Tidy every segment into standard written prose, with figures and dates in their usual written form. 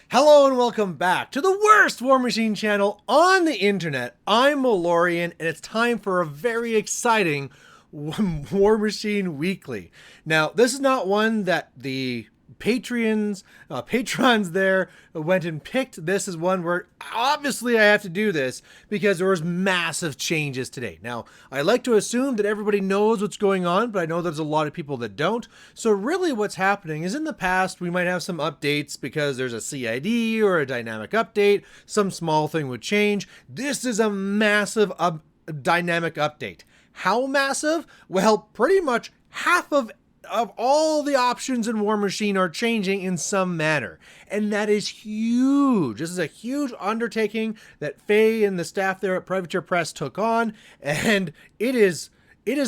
Hello and welcome back to the worst Warmachine channel on the internet. I'm Dorian and it's time for a very exciting Warmachine Weekly. Now, this is not one that the patrons there went and picked. This is one where obviously I have to do this because there was massive changes today. Now, I like to assume that everybody knows what's going on, but I know there's a lot of people that don't. So really what's happening is in the past, we might have some updates because there's a CID or a dynamic update. Some small thing would change. This is a massive dynamic update. How massive? Well, pretty much half of all the options in Warmachine are changing in some manner. And that is huge. This is a huge undertaking that Faye and the staff there at Privateer Press took on. And it is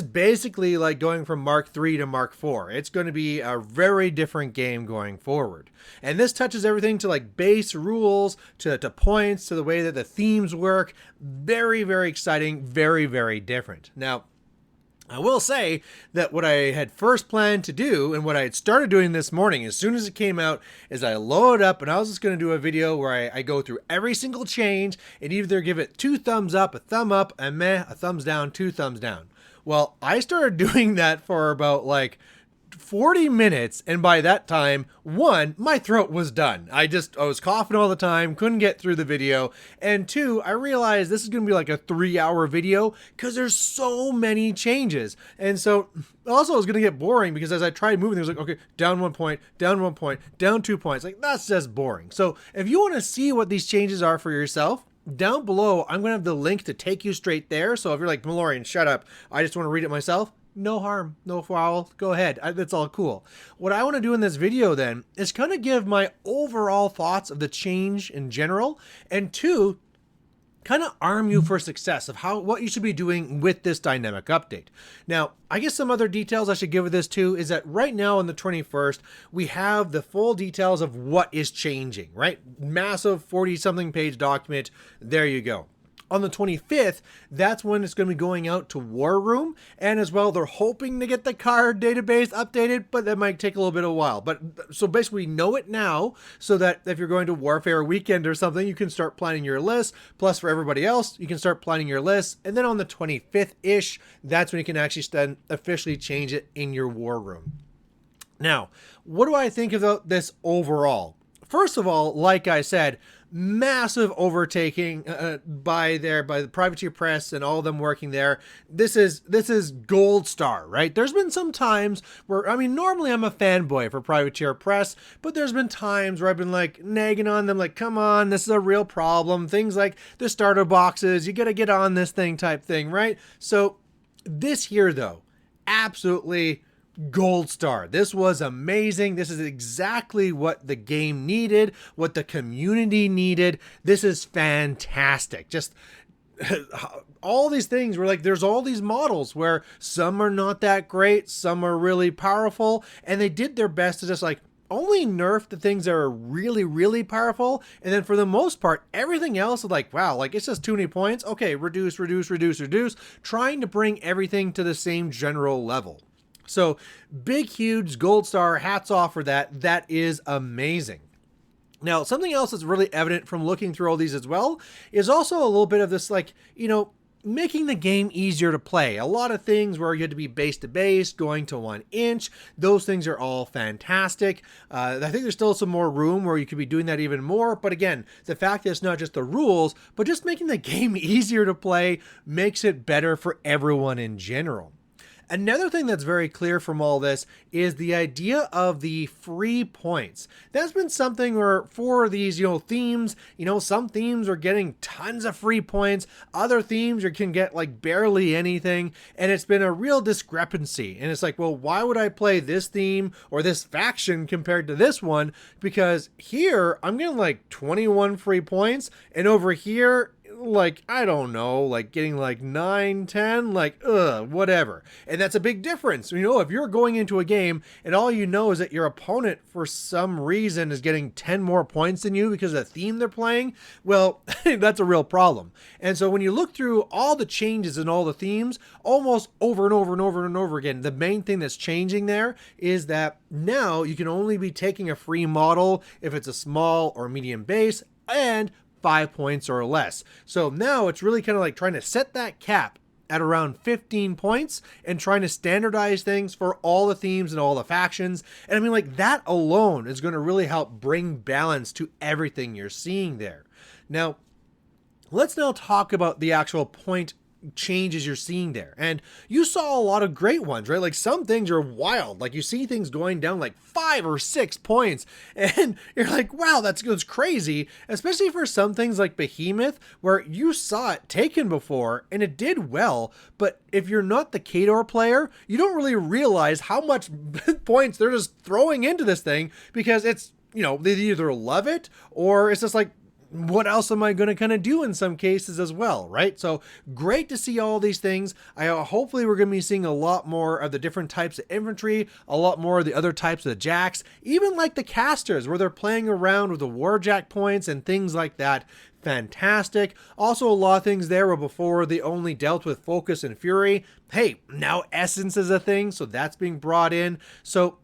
basically like going from Mark III to Mark IV. It's going to be a very different game going forward. And this touches everything to like base rules, to points, to the way that the themes work. Very, very exciting. Very, very different. Now, I will say that what I had first planned to do and what I had started doing this morning as soon as it came out is I load up and I was just going to do a video where I go through every single change and either give it 2 thumbs up, a thumb up, a meh, a thumbs down, 2 thumbs down. Well, I started doing that for about like 40 minutes, and by that time, one, my throat was done. I was coughing all the time, couldn't get through the video, and two, I realized this is going to be like a 3-hour video because there's so many changes. And so also it was going to get boring because as I tried moving, it was like, okay, down 1 point, down 1 point, down 2 points. Like, that's just boring. So if you want to see what these changes are for yourself, down below, I'm going to have the link to take you straight there. So if you're like, Malorian, shut up, I just want to read it myself. No harm, no foul, go ahead. That's all cool. What I want to do in this video then is kind of give my overall thoughts of the change in general, and two, kind of arm you for success of what you should be doing with this dynamic update. Now, I guess some other details I should give with this too is that right now on the 21st, we have the full details of what is changing, right? Massive 40-something page document. There you go. On the 25th, that's when it's going to be going out to War Room, and as well, they're hoping to get the card database updated, but that might take a little bit of a while. But so basically, know it now, so that if you're going to Warfare Weekend or something, you can start planning your list. Plus, for everybody else, you can start planning your list, and then on the 25th-ish, that's when you can actually officially change it in your War Room. Now, what do I think about this overall? First of all, like I said, massive overtaking by the Privateer Press and all of them working there. This is gold star, right? There's been some times where, I mean, normally I'm a fanboy for Privateer Press, but there's been times where I've been like nagging on them, like, come on, this is a real problem. Things like the starter boxes, you got to get on this thing type thing, right? So this here though, absolutely gold star. This was amazing. This is exactly what the game needed, what the community needed. This is fantastic. Just all these things were like, there's all these models where some are not that great, some are really powerful, and they did their best to just like only nerf the things that are really, really powerful. And then for the most part, everything else is like, wow, like it's just too many points. Okay, reduce, trying to bring everything to the same general level. So big, huge gold star, hats off for that. That is amazing. Now, something else that's really evident from looking through all these as well is also a little bit of this, like, you know, making the game easier to play. A lot of things where you had to be base to base, going to 1 inch. Those things are all fantastic. I think there's still some more room where you could be doing that even more. But again, the fact that it's not just the rules, but just making the game easier to play makes it better for everyone in general. Another thing that's very clear from all this is the idea of the free points. That's been something where for these, themes, some themes are getting tons of free points. Other themes you can get like barely anything. And it's been a real discrepancy. And it's like, well, why would I play this theme or this faction compared to this one? Because here I'm getting like 21 free points, and over here, like, I don't know, like getting like 9, 10, like, whatever. And that's a big difference. You know, if you're going into a game and all you know is that your opponent for some reason is getting 10 more points than you because of the theme they're playing, well, that's a real problem. And so when you look through all the changes in all the themes, almost over and over and over and over again, the main thing that's changing there is that now you can only be taking a free model if it's a small or medium base and 5 points or less. So now it's really kind of like trying to set that cap at around 15 points and trying to standardize things for all the themes and all the factions. And I mean, like, that alone is going to really help bring balance to everything you're seeing there. Now, let's now talk about the actual point changes you're seeing there. And you saw a lot of great ones, right? Like, some things are wild. Like, you see things going down like 5 or 6 points and you're like, wow, that's crazy. Especially for some things like Behemoth, where you saw it taken before and it did well. But if you're not the Khador player, you don't really realize how much points they're just throwing into this thing, because it's, you know, they either love it or it's just like, what else am I going to kind of do in some cases as well, right? So great to see all these things. Hopefully we're going to be seeing a lot more of the different types of infantry, a lot more of the other types of jacks, even like the casters where they're playing around with the warjack points and things like that. Fantastic. Also a lot of things there where before they only dealt with focus and fury. Hey, now essence is a thing, so that's being brought in. So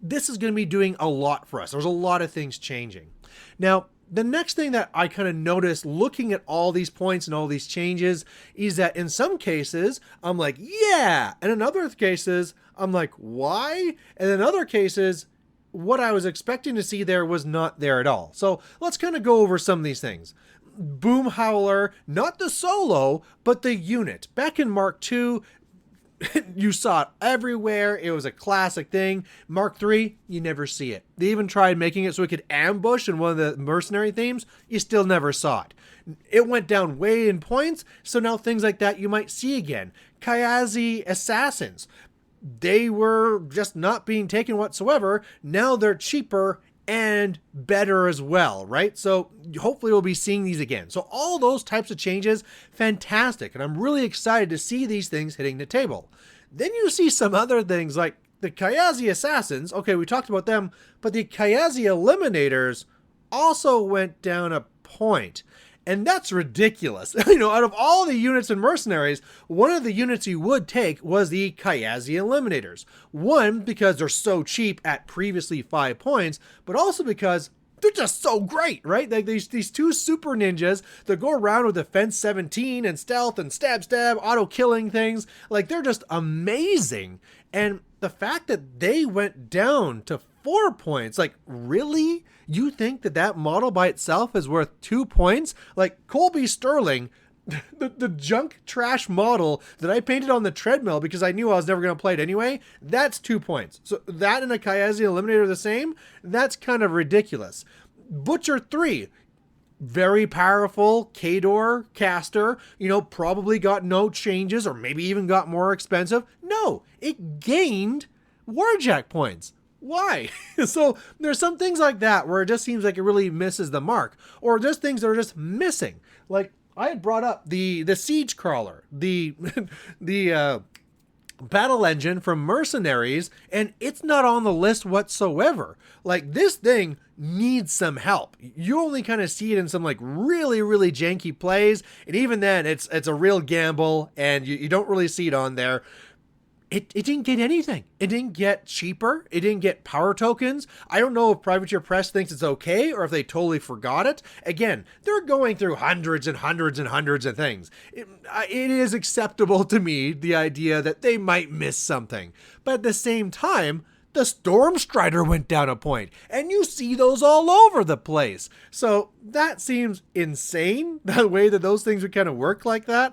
this is going to be doing a lot for us. There's a lot of things changing. Now, the next thing that I kind of noticed looking at all these points and all these changes is that in some cases, I'm like, yeah. And in other cases, I'm like, why? And in other cases, what I was expecting to see there was not there at all. So let's kind of go over some of these things. Boom Howler, not the solo, but the unit. Back in Mark II, you saw it everywhere. It was a classic thing. Mark III, you never see it. They even tried making it so it could ambush in one of the mercenary themes. You still never saw it. It went down way in points, so now things like that you might see again. Kayazi Assassins, they were just not being taken whatsoever. Now they're cheaper and better as well, right? So hopefully we'll be seeing these again. So all those types of changes, fantastic. And I'm really excited to see these things hitting the table. Then you see some other things like the Kayazi Assassins. Okay, we talked about them, but the Kayazi Eliminators also went down a point. And that's ridiculous. You know, out of all the units and mercenaries, one of the units you would take was the Kayazi Eliminators. One, because they're so cheap at previously 5 points, but also because they're just so great, right? Like these two super ninjas that go around with defense 17 and stealth and stab, auto killing things. Like, they're just amazing. And the fact that they went down to 4 points, like, really? You think that that model by itself is worth 2 points? Like, Colby Sterling, the junk trash model that I painted on the treadmill because I knew I was never going to play it anyway, that's 2 points. So that and a Kayazi Eliminator the same? That's kind of ridiculous. Butcher 3, very powerful Khador caster, you know, probably got no changes or maybe even got more expensive. No, it gained warjack points. Why? So there's some things like that where it just seems like it really misses the mark, or just things that are just missing. Like, I had brought up the siege crawler, the battle engine from Mercenaries, and it's not on the list whatsoever. Like, this thing needs some help. You only kind of see it in some like really janky plays, and even then it's a real gamble, and you don't really see it on there. It didn't get anything. It didn't get cheaper. It didn't get power tokens. I don't know if Privateer Press thinks it's okay or if they totally forgot it. Again, they're going through hundreds and hundreds and hundreds of things. It is acceptable to me, the idea that they might miss something. But at the same time, the Stormstrider went down a point, and you see those all over the place. So that seems insane, the way that those things would kind of work like that.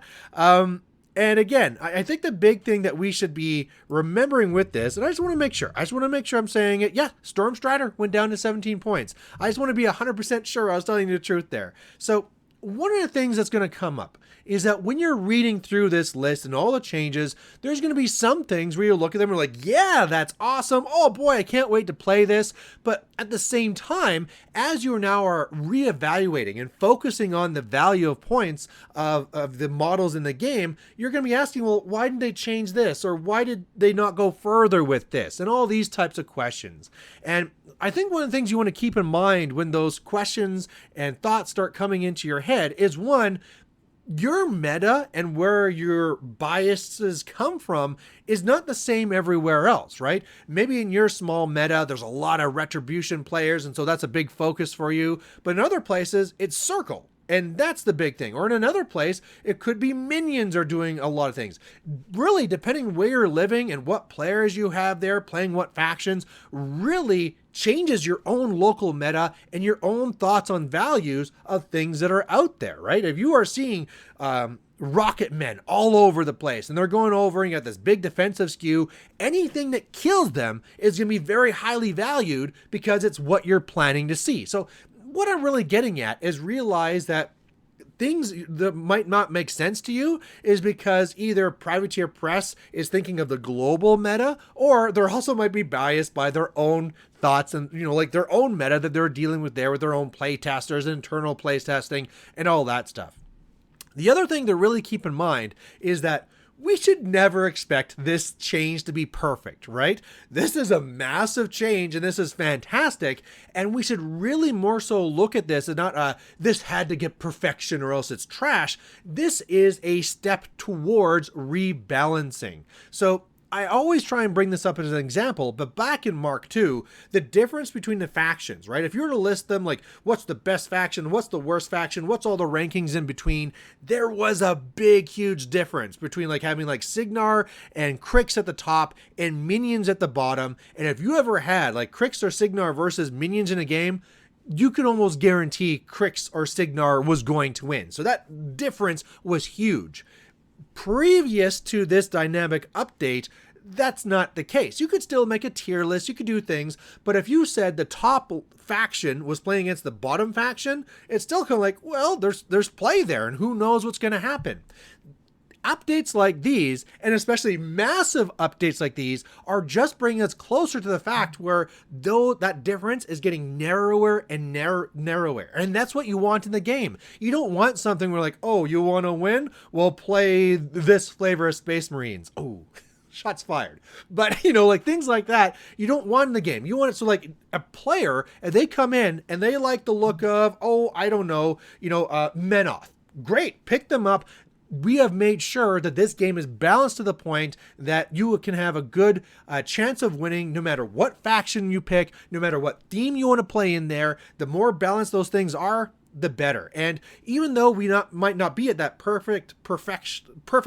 And again, I think the big thing that we should be remembering with this, and I just want to make sure I'm saying it. Yeah, Stormstrider went down to 17 points. I just want to be 100% sure I was telling you the truth there. So one of the things that's going to come up is that when you're reading through this list and all the changes, there's going to be some things where you look at them and you're like, yeah, that's awesome. Oh boy, I can't wait to play this. But at the same time, as you now are reevaluating and focusing on the value of points of the models in the game, you're going to be asking, well, why didn't they change this? Or why did they not go further with this? And all these types of questions. And I think one of the things you want to keep in mind when those questions and thoughts start coming into your head is, one, your meta and where your biases come from is not the same everywhere else, right? Maybe in your small meta, there's a lot of retribution players, and so that's a big focus for you. But in other places, it's circle. And that's the big thing. Or in another place, it could be minions are doing a lot of things. Really, depending where you're living and what players you have there, playing what factions, really changes your own local meta and your own thoughts on values of things that are out there, right? If you are seeing rocket men all over the place and they're going over and you got this big defensive skew, anything that kills them is going to be very highly valued because it's what you're planning to see. So what I'm really getting at is realize that things that might not make sense to you is because either privateer press is thinking of the global meta, or they also might be biased by their own thoughts and, like their own meta that they're dealing with there with their own play testers, internal play testing, and all that stuff. The other thing to really keep in mind is that we should never expect this change to be perfect, right? This is a massive change and this is fantastic. And we should really more so look at this and not, this had to get perfection or else it's trash. This is a step towards rebalancing. So I always try and bring this up as an example, but back in Mark II, the difference between the factions, right? If you were to list them, like what's the best faction, what's the worst faction, what's all the rankings in between, there was a big, huge difference between like having like Cygnar and Crix at the top and minions at the bottom. And if you ever had like Crix or Cygnar versus minions in a game, you can almost guarantee Crix or Cygnar was going to win. So that difference was huge. Previous to this dynamic update, that's not the case. You could still make a tier list, you could do things, but if you said the top faction was playing against the bottom faction, it's still kind of like, well, there's play there, and who knows what's going to happen. Updates like these, and especially massive updates like these, are just bringing us closer to the fact where though that difference is getting narrower and narrower. And that's what you want in the game. You don't want something where like, oh, you want to win? Well, play this flavor of Space Marines. Oh, shots fired. But, like things like that, you don't want in the game. You want it so like a player, and they come in and they like the look of, Menoth. Great, pick them up. We have made sure that this game is balanced to the point that you can have a good chance of winning no matter what faction you pick, no matter what theme you want to play in there. The more balanced those things are, the better. And even though we might not be at that perfect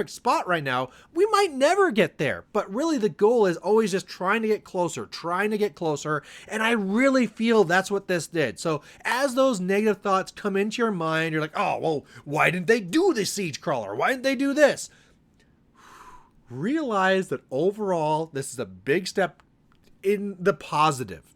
spot right now, we might never get there. But really the goal is always just trying to get closer. And I really feel that's what this did. So as those negative thoughts come into your mind, you're like, oh, well, why didn't they do this siege crawler? Why didn't they do this? Realize that overall, this is a big step in the positive.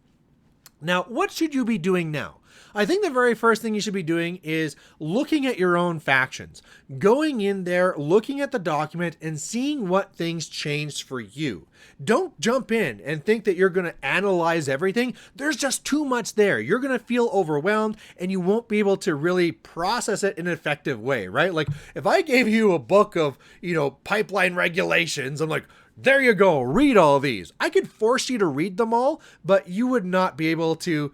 Now, what should you be doing now? I think the very first thing you should be doing is looking at your own factions, going in there, looking at the document and seeing what things changed for you. Don't jump in and think that you're going to analyze everything. There's just too much there. You're going to feel overwhelmed and you won't be able to really process it in an effective way, right? Like if I gave you a book of, pipeline regulations, I'm like, there you go, read all these. I could force you to read them all, but you would not be able to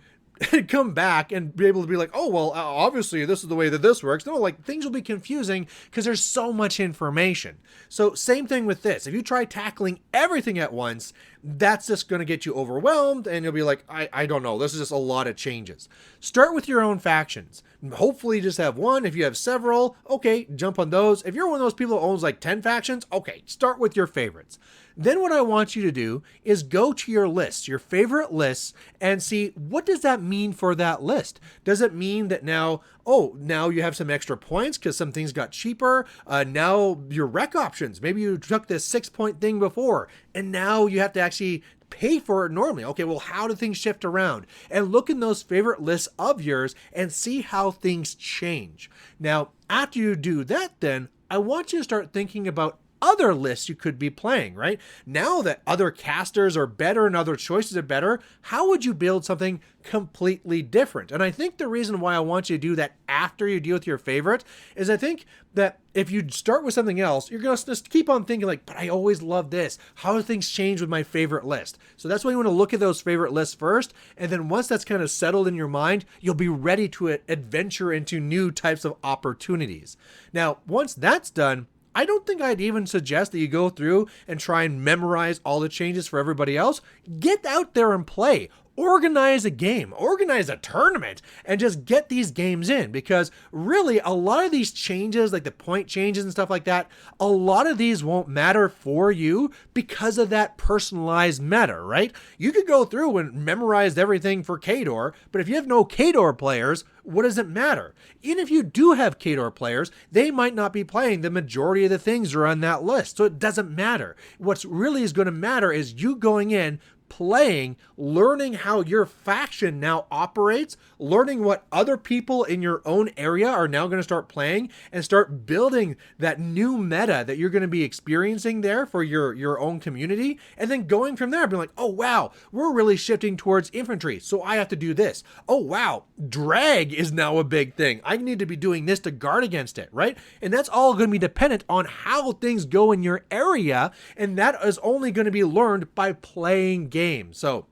come back and be able to be like, oh, well, obviously this is the way that this works. No, like things will be confusing because there's so much information. So same thing with this. If you try tackling everything at once, that's just going to get you overwhelmed and you'll be like, I don't know. This is just a lot of changes. Start with your own factions. Hopefully you just have one. If you have several, okay, jump on those. If you're one of those people who owns like 10 factions, okay, start with your favorites. Then what I want you to do is go to your lists, your favorite lists, and see what does that mean for that list? Does it mean that now you have some extra points because some things got cheaper? Now your rec options, maybe you took this 6-point thing before, and now you have to actually pay for it normally. Okay, well, how do things shift around? And look in those favorite lists of yours and see how things change. Now, after you do that, then I want you to start thinking about other lists you could be playing, right? Now that other casters are better and other choices are better, how would you build something completely different? And I think the reason why I want you to do that after you deal with your favorite is I think that if you start with something else, you're going to just keep on thinking like, but I always love this. How do things change with my favorite list? So that's why you want to look at those favorite lists first. And then once that's kind of settled in your mind, you'll be ready to adventure into new types of opportunities. Now, once that's done, I don't think I'd even suggest that you go through and try and memorize all the changes for everybody else. Get out there and play. Organize a game, organize a tournament, and just get these games in, because really a lot of these changes, like the point changes and stuff like that, a lot of these won't matter for you because of that personalized meta, right? You could go through and memorize everything for Khador, but if you have no Khador players, what does it matter? Even if you do have Khador players, they might not be playing the majority of the things that are on that list, so it doesn't matter. What's really is going to matter is you going in, playing, learning how your faction now operates, learning what other people in your own area are now going to start playing, and start building that new meta that you're going to be experiencing there for your own community, and then going from there being like, oh wow, we're really shifting towards infantry, so I have to do this. Oh wow, drag is now a big thing. I need to be doing this to guard against it, right? And that's all going to be dependent on how things go in your area, and that is only going to be learned by playing games. So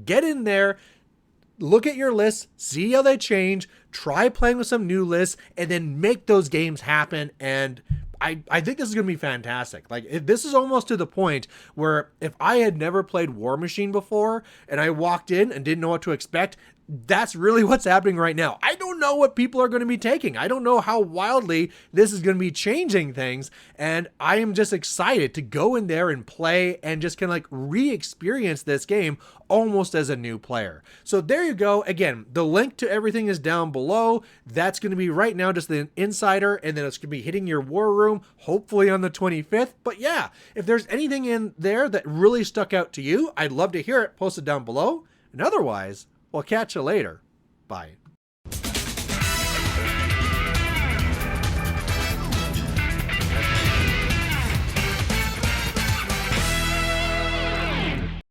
get in there, look at your lists, see how they change, try playing with some new lists, and then make those games happen. And I think this is going to be fantastic. Like, this is almost to the point where if I had never played Warmachine before and I walked in and didn't know what to expect, that's really what's happening right now. I don't know what people are going to be taking. I don't know how wildly this is going to be changing things. And I am just excited to go in there and play and just kind of like re-experience this game almost as a new player. So there you go. Again, the link to everything is down below. That's going to be right now just the insider, and then it's going to be hitting your war room hopefully on the 25th. But yeah, if there's anything in there that really stuck out to you, I'd love to hear it. Post it down below. And otherwise, we'll catch you later. Bye.